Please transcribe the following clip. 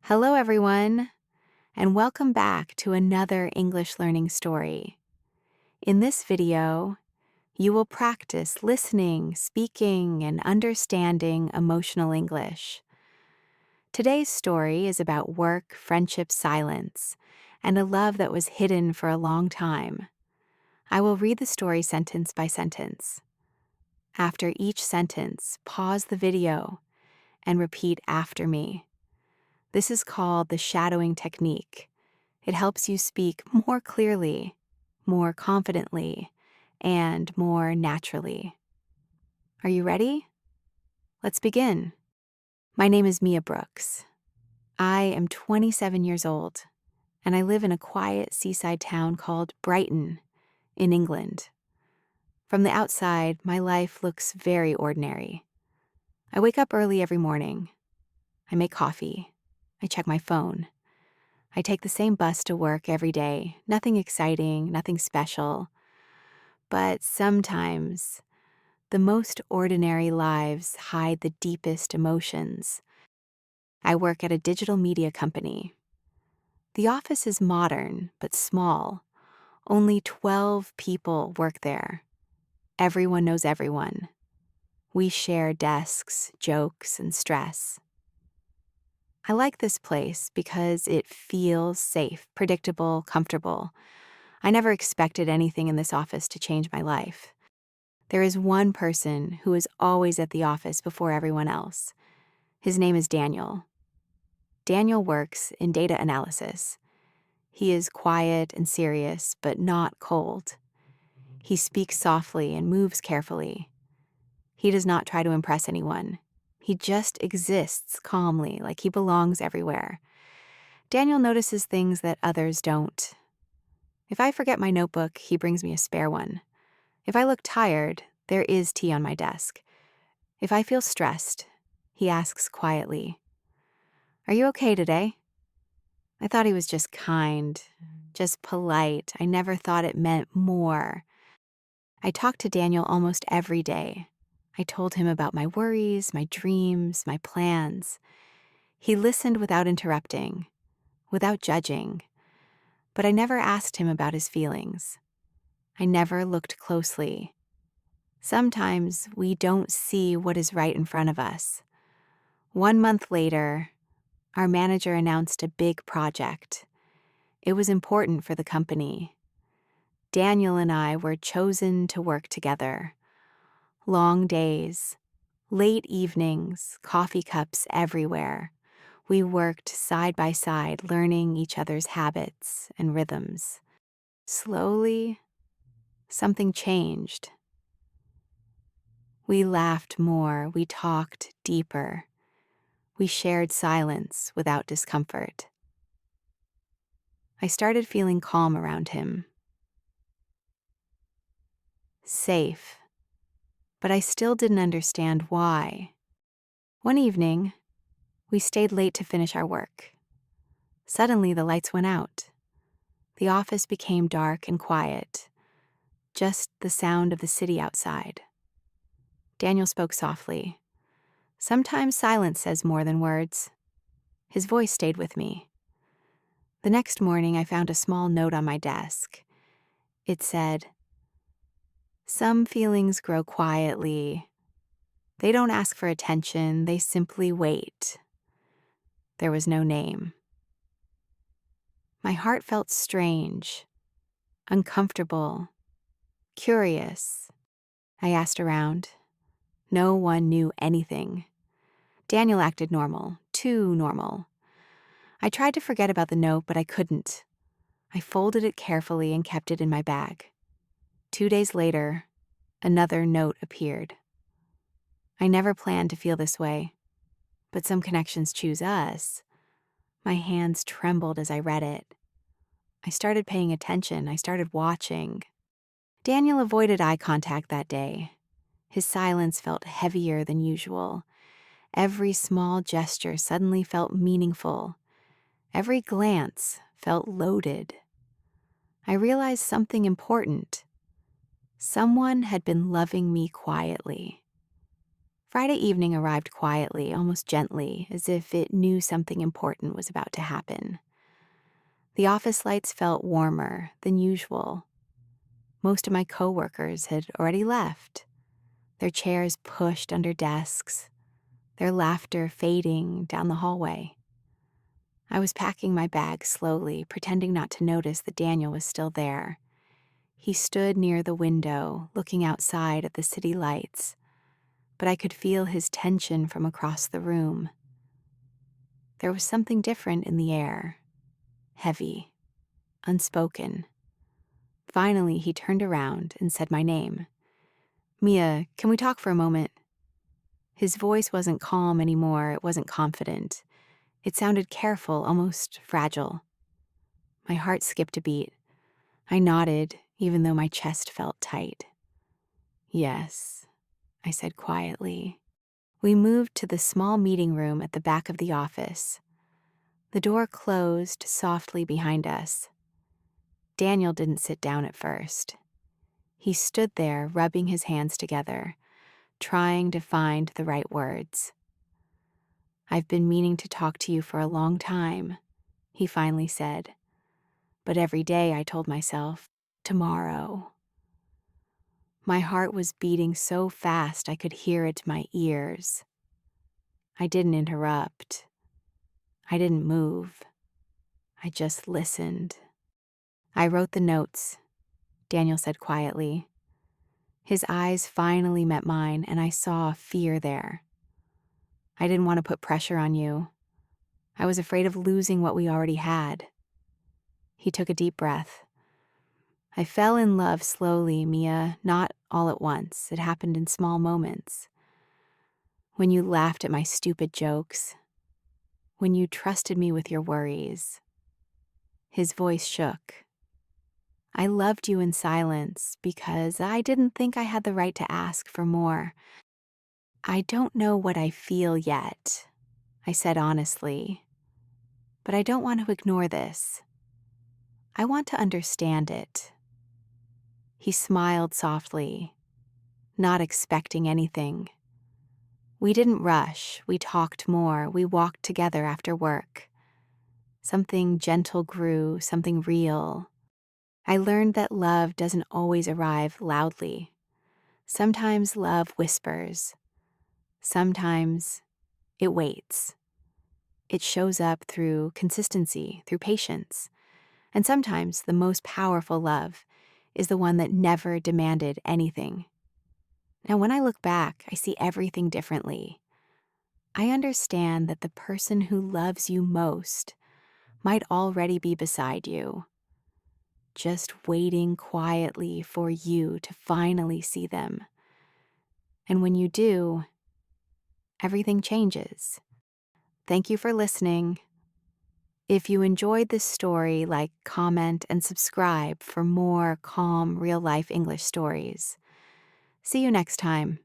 Hello, everyone, and welcome back to another English learning story. In this video, you will practice listening, speaking, and understanding emotional English. Today's story is about work, friendship, silence, and a love that was hidden for a long time. I will read the story sentence by sentence. After each sentence, pause the video and repeat after me. This is called the shadowing technique. It helps you speak more clearly, more confidently, and more naturally. Are you ready? Let's begin. My name is Mia Brooks. I am 27 years old, and I live in a quiet seaside town called Brighton in England. From the outside, my life looks very ordinary. I wake up early every morning. I make coffee. I check my phone. I take the same bus to work every day. Nothing exciting, nothing special. But sometimes, the most ordinary lives hide the deepest emotions. I work at a digital media company. The office is modern, but small. Only 12 people work there. Everyone knows everyone. We share desks, jokes, and stress. I like this place because it feels safe, predictable, comfortable. I never expected anything in this office to change my life. There is one person who is always at the office before everyone else. His name is Daniel. Daniel works in data analysis. He is quiet and serious, but not cold. He speaks softly and moves carefully. He does not try to impress anyone. He just exists calmly, like he belongs everywhere. Daniel notices things that others don't. If I forget my notebook, he brings me a spare one. If I look tired, there is tea on my desk. If I feel stressed, he asks quietly, "Are you okay today?" I thought he was just kind, just polite. I never thought it meant more. I talked to Daniel almost every day. I told him about my worries, my dreams, my plans. He listened without interrupting, without judging, but I never asked him about his feelings. I never looked closely. Sometimes we don't see what is right in front of us. 1 month later, our manager announced a big project. It was important for the company. Daniel and I were chosen to work together. Long days, late evenings, coffee cups everywhere. We worked side by side, learning each other's habits and rhythms. Slowly, something changed. We laughed more, we talked deeper. We shared silence without discomfort. I started feeling calm around him. Safe, but I still didn't understand why. One evening, we stayed late to finish our work. Suddenly, the lights went out. The office became dark and quiet, just the sound of the city outside. Daniel spoke softly. Sometimes silence says more than words. His voice stayed with me. The next morning, I found a small note on my desk. It said, "Some feelings grow quietly. They don't ask for attention, they simply wait." There was no name. My heart felt strange, uncomfortable, curious. I asked around. No one knew anything. Daniel acted normal, too normal. I tried to forget about the note, but I couldn't. I folded it carefully and kept it in my bag. 2 days later, another note appeared. I never planned to feel this way, but some connections choose us. My hands trembled as I read it. I started paying attention. I started watching. Daniel avoided eye contact that day. His silence felt heavier than usual. Every small gesture suddenly felt meaningful. Every glance felt loaded. I realized something important. Someone had been loving me quietly. Friday evening arrived quietly, almost gently, as if it knew something important was about to happen. The office lights felt warmer than usual. Most of my coworkers had already left, their chairs pushed under desks, their laughter fading down the hallway. I was packing my bag slowly, pretending not to notice that Daniel was still there. He stood near the window, looking outside at the city lights, but I could feel his tension from across the room. There was something different in the air, heavy, unspoken. Finally, he turned around and said my name. "Mia, can we talk for a moment?" His voice wasn't calm anymore, it wasn't confident. It sounded careful, almost fragile. My heart skipped a beat. I nodded, even though my chest felt tight. "Yes," I said quietly. We moved to the small meeting room at the back of the office. The door closed softly behind us. Daniel didn't sit down at first. He stood there, rubbing his hands together, trying to find the right words. "I've been meaning to talk to you for a long time," he finally said. But every day I told myself, tomorrow. My heart was beating so fast I could hear it in my ears. I didn't interrupt. I didn't move. I just listened. "I wrote the notes," Daniel said quietly. His eyes finally met mine, and I saw fear there. "I didn't want to put pressure on you. I was afraid of losing what we already had." He took a deep breath. "I fell in love slowly, Mia, not all at once. It happened in small moments. When you laughed at my stupid jokes. When you trusted me with your worries." His voice shook. "I loved you in silence because I didn't think I had the right to ask for more. I don't know what I feel yet," I said honestly, "but I don't want to ignore this. I want to understand it." He smiled softly, not expecting anything. We didn't rush. We talked more. We walked together after work. Something gentle grew, something real. I learned that love doesn't always arrive loudly. Sometimes love whispers. Sometimes it waits. It shows up through consistency, through patience. And sometimes the most powerful love is the one that never demanded anything. Now, when I look back, I see everything differently. I understand that the person who loves you most might already be beside you, just waiting quietly for you to finally see them. And when you do, everything changes. Thank you for listening. If you enjoyed this story, like, comment, and subscribe for more calm, real-life English stories. See you next time.